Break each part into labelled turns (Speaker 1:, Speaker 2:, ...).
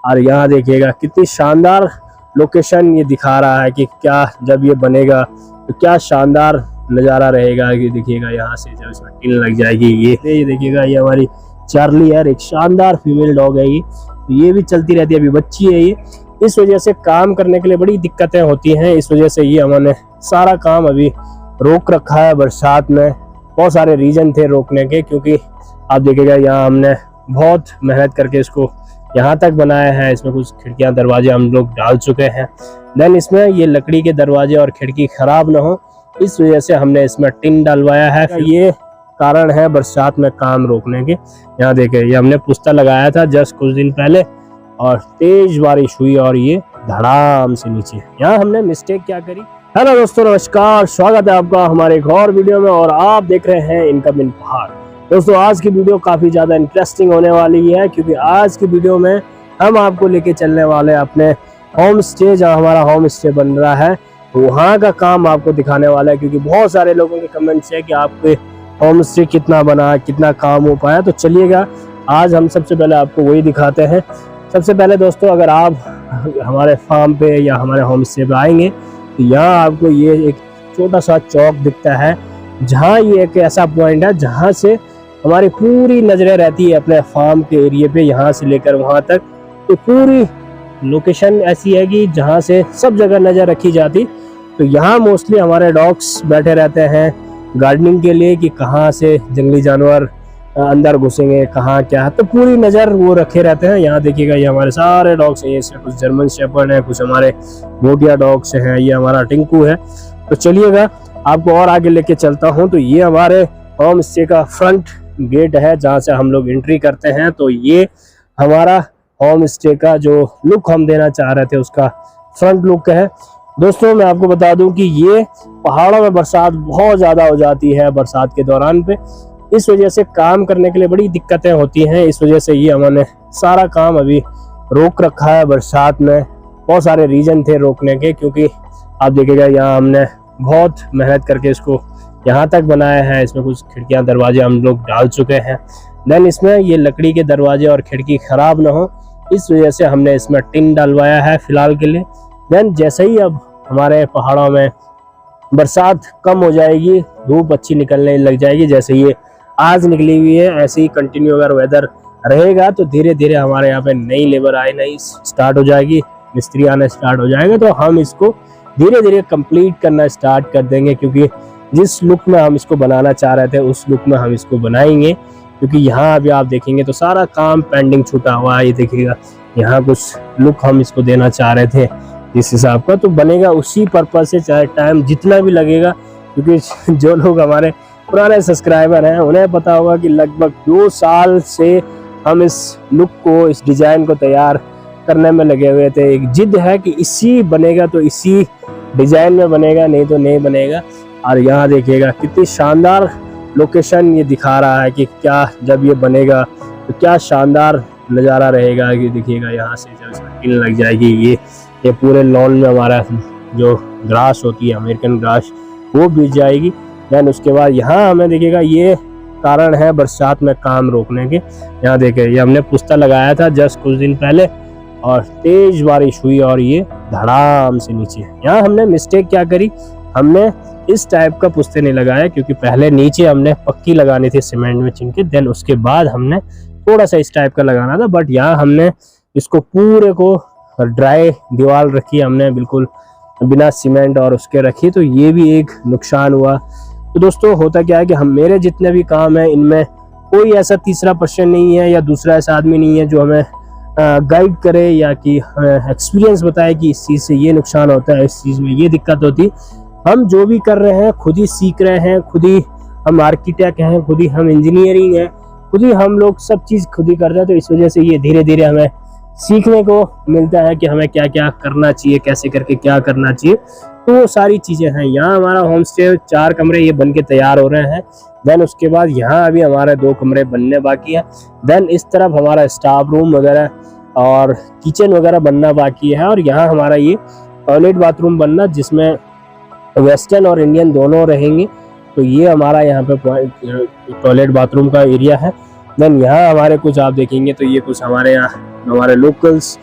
Speaker 1: और यहाँ देखिएगा कितनी शानदार लोकेशन ये दिखा रहा है कि क्या जब ये बनेगा तो क्या शानदार नज़ारा रहेगा। ये देखिएगा यहाँ से जब इसमें टिन लग जाएगी ये देखिएगा ये हमारी चार्ली है, एक शानदार फीमेल डॉग है ये भी चलती रहती है, अभी बच्ची है ये। इस वजह से काम करने के लिए बड़ी दिक्कतें होती हैं, इस वजह से ये हमने सारा काम अभी रोक रखा है। बरसात में बहुत सारे रीजन थे रोकने के, क्योंकि आप देखिएगा यहाँ हमने बहुत मेहनत करके इसको यहाँ तक बनाया है। इसमें कुछ खिड़कियाँ दरवाजे हम लोग डाल चुके हैं। देन इसमें ये लकड़ी के दरवाजे और खिड़की खराब ना हो, इस वजह से हमने इसमें टिन डलवाया है। ये कारण है बरसात में काम रोकने के। यहाँ देखिए ये हमने पुस्ता लगाया था जस्ट कुछ दिन पहले और तेज बारिश हुई और ये धड़ाम से नीचे। यहाँ हमने मिस्टेक क्या करी। हेलो दोस्तों, नमस्कार, स्वागत है आपका हमारे एक और वीडियो में और आप देख रहे हैं इनकमिंग पहाड़। दोस्तों आज की वीडियो काफी ज्यादा इंटरेस्टिंग होने वाली है, क्योंकि आज की वीडियो में हम आपको लेके चलने वाले अपने होम स्टे, जहाँ हमारा होम स्टे बन रहा है वहाँ का काम आपको दिखाने वाला है। क्योंकि बहुत सारे लोगों के कमेंट्स है कि आपके होम स्टे कितना बना, कितना काम हो पाया। तो चलिएगा आज हम सबसे पहले आपको वही दिखाते हैं। सबसे पहले दोस्तों अगर आप हमारे फार्म पे या हमारे होम स्टे पे आएंगे तो यहाँ आपको ये एक छोटा सा चौक दिखता है, जहाँ ये एक ऐसा पॉइंट है जहाँ से हमारी पूरी नजरें रहती है अपने फार्म के एरिया पे, यहाँ से लेकर वहाँ तक। तो पूरी लोकेशन ऐसी है कि जहाँ से सब जगह नजर रखी जाती। तो यहाँ मोस्टली हमारे डॉग्स बैठे रहते हैं गार्डनिंग के लिए कि कहाँ से जंगली जानवर अंदर घुसेंगे, कहाँ क्या है, तो पूरी नज़र वो रखे रहते हैं। यहाँ देखिएगा ये हमारे सारे डॉग्स हैं, इसमें कुछ जर्मन शेपर्ड है, कुछ हमारे मोटिया डॉग्स हैं, ये हमारा टिंकू है। तो चलिएगा आपको और आगे लेके चलता हूँ। तो ये हमारे होम स्टे का फ्रंट गेट है जहाँ से हम लोग एंट्री करते हैं। तो ये हमारा होम स्टे का जो लुक हम देना चाह रहे थे उसका फ्रंट लुक है। दोस्तों मैं आपको बता दूं कि ये पहाड़ों में बरसात बहुत ज़्यादा हो जाती है बरसात के दौरान पे, इस वजह से काम करने के लिए बड़ी दिक्कतें होती हैं। इस वजह से ये हमने सारा काम अभी रोक रखा है। बरसात में बहुत सारे रीजन थे रोकने के, क्योंकि आप देखिएगा यहाँ हमने बहुत मेहनत करके इसको यहाँ तक बनाया है। इसमें कुछ खिड़कियाँ दरवाजे हम लोग डाल चुके हैं। देन इसमें ये लकड़ी के दरवाजे और खिड़की खराब ना हो, इस वजह से हमने इसमें टिन डलवाया है फिलहाल के लिए। देन जैसे ही अब हमारे पहाड़ों में बरसात कम हो जाएगी, धूप अच्छी निकलने लग जाएगी, जैसे ये आज निकली हुई है, ऐसे ही कंटिन्यू अगर वेदर रहेगा तो धीरे धीरे हमारे यहाँ पे नई लेबर आना स्टार्ट हो जाएगी, मिस्त्री आना स्टार्ट हो जाएगा। तो हम इसको धीरे धीरे कंप्लीट करना स्टार्ट कर देंगे, क्योंकि जिस लुक में हम इसको बनाना चाह रहे थे उस लुक में हम इसको बनाएंगे। क्योंकि यहाँ अभी आप देखेंगे तो सारा काम पेंडिंग छूटा हुआ है। ये देखिएगा यहाँ कुछ लुक हम इसको देना चाह रहे थे इस हिसाब का, तो बनेगा उसी पर्पज से, चाहे टाइम जितना भी लगेगा। क्योंकि जो लोग हमारे पुराने सब्सक्राइबर हैं उन्हें पता होगा कि लगभग 2 साल से हम इस लुक को, इस डिजाइन को तैयार करने में लगे हुए थे। एक जिद है कि इसी बनेगा तो इसी डिजाइन में बनेगा, नहीं तो नहीं बनेगा। और यहाँ देखिएगा कितनी शानदार लोकेशन ये दिखा रहा है कि क्या जब ये बनेगा तो क्या शानदार नज़ारा रहेगा। ये देखिएगा यहाँ से जब इसमें टिन लग जाएगी ये पूरे लॉन में हमारा जो ग्रास होती है अमेरिकन ग्रास वो बीत जाएगी। देन उसके बाद यहाँ हमें देखिएगा ये कारण है बरसात में काम रोकने के। यहाँ देखिए ये हमने पुस्ता लगाया था जस्ट कुछ दिन पहले और तेज बारिश हुई और ये धड़ाम से नीचे। यहाँ हमने मिस्टेक क्या करी, हमने इस टाइप का पुस्ते नहीं लगाया, क्योंकि पहले नीचे हमने पक्की लगानी थी सीमेंट में चिन के, देन उसके बाद हमने थोड़ा सा इस टाइप का लगाना था। बट यहाँ हमने इसको पूरे को ड्राई दीवार रखी हमने, बिल्कुल बिना सीमेंट और उसके रखी, तो ये भी एक नुकसान हुआ। तो दोस्तों होता क्या है कि हम मेरे जितने भी काम हैं इनमें कोई ऐसा तीसरा पर्सन नहीं है या दूसरा ऐसा आदमी नहीं है जो हमें गाइड करे या कि एक्सपीरियंस बताए कि इस चीज़ से ये नुकसान होता है, इस चीज़ में ये दिक्कत होती। हम जो भी कर रहे हैं खुद ही सीख रहे हैं, खुद ही हम आर्किटेक्ट हैं, खुद ही हम इंजीनियरिंग है, खुद ही हम लोग सब चीज़ खुद ही कर रहे हैं। तो इस वजह से ये धीरे धीरे हमें सीखने को मिलता है कि हमें क्या क्या करना चाहिए, कैसे करके क्या करना चाहिए। तो वो सारी चीज़ें हैं। यहाँ हमारा होम स्टे 4 कमरे ये बन के तैयार हो रहे हैं। देन उसके बाद यहाँ अभी हमारे 2 कमरे बनने बाकी है। देन इस तरफ हमारा स्टाफ रूम वगैरह और किचन वगैरह बनना बाकी है। और यहाँ हमारा ये टॉयलेट बाथरूम बनना, जिसमें वेस्टर्न और इंडियन दोनों रहेंगे। तो ये हमारा यहाँ पे टॉयलेट बाथरूम का एरिया है। देन यहाँ हमारे कुछ आप देखेंगे तो ये कुछ हमारे यहाँ हमारे लोकल्स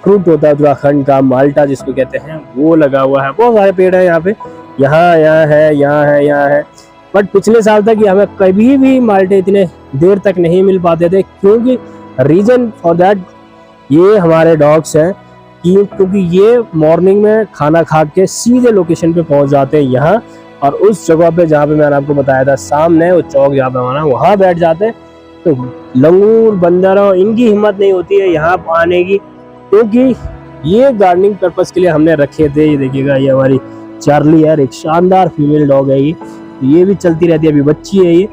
Speaker 1: फ्रूट होता है उत्तराखंड का, माल्टा जिसको कहते हैं, वो लगा हुआ है। बहुत सारे पेड़ है यहाँ पे, यहाँ है। बट पिछले साल तक ये हमें कभी भी माल्टे इतने देर तक नहीं मिल पाते थे, क्योंकि रीजन फॉर दैट ये हमारे डॉग्स हैं क्योंकि ये मॉर्निंग में खाना खा के सीधे लोकेशन पे पहुंच जाते हैं यहाँ, और उस जगह पे जहाँ पे मैंने आपको बताया था सामने वो चौक जहाँ पे हमारा, वहाँ बैठ जाते हैं। तो लंगूर बंदरों इनकी हिम्मत नहीं होती है यहाँ आने की, क्योंकि ये गार्डनिंग पर्पस के लिए हमने रखे थे। ये देखिएगा, ये हमारी चार्ली है, एक शानदार फीमेल डॉग है ये भी चलती रहती है, अभी बच्ची है ये।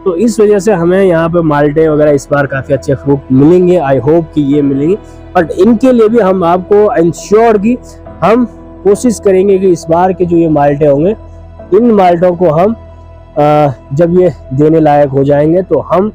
Speaker 1: तो इस वजह से हमें यहाँ पे माल्टे वगैरह इस बार काफ़ी अच्छे फ्रूट मिलेंगे, आई होप कि ये मिलेंगे। बट इनके लिए भी हम आपको इंश्योर की हम कोशिश करेंगे कि इस बार के जो ये माल्टे होंगे, इन माल्टों को हम जब ये देने लायक हो जाएंगे तो हम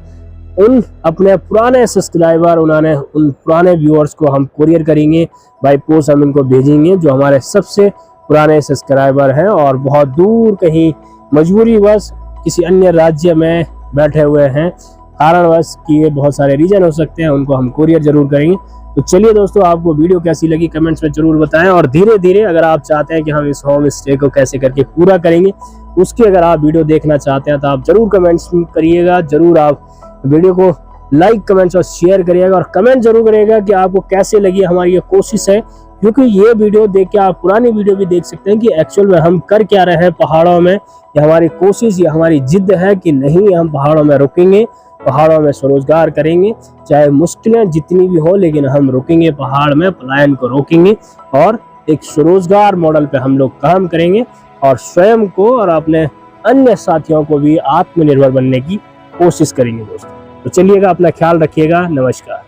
Speaker 1: उन अपने पुराने सब्सक्राइबर उन पुराने व्यूअर्स को हम कुरियर करेंगे, बाय पोस्ट हम इनको भेजेंगे, जो हमारे सबसे पुराने सब्सक्राइबर हैं और बहुत दूर कहीं मजबूरीवश किसी अन्य राज्य में बैठे हुए हैं, कारणवश कि ये बहुत सारे रीजन हो सकते हैं, उनको हम कुरियर जरूर करेंगे। तो चलिए दोस्तों, आपको वीडियो कैसी लगी कमेंट्स में जरूर बताएं, और धीरे धीरे अगर आप चाहते हैं कि हम इस होम स्टे को कैसे करके पूरा करेंगे, उसकी अगर आप वीडियो देखना चाहते हैं तो आप जरूर कमेंट्स करिएगा, जरूर आप वीडियो को लाइक कमेंट्स और शेयर करिएगा, और कमेंट जरूर करिएगा कि आपको कैसे लगी हमारी ये कोशिश है, क्योंकि ये वीडियो देख के आप पुरानी वीडियो भी देख सकते हैं कि एक्चुअल में हम कर क्या रहे हैं पहाड़ों में। ये हमारी कोशिश, ये हमारी जिद है कि नहीं, हम पहाड़ों में रुकेंगे, पहाड़ों में स्वरोजगार करेंगे, चाहे मुश्किलें जितनी भी हो, लेकिन हम रुकेंगे पहाड़ में, पलायन को रोकेंगे और एक स्वरोजगार मॉडल पे हम लोग काम करेंगे, और स्वयं को और अपने अन्य साथियों को भी आत्मनिर्भर बनने की कोशिश करेंगे दोस्तों। तो चलिएगा, अपना ख्याल रखिएगा, नमस्कार।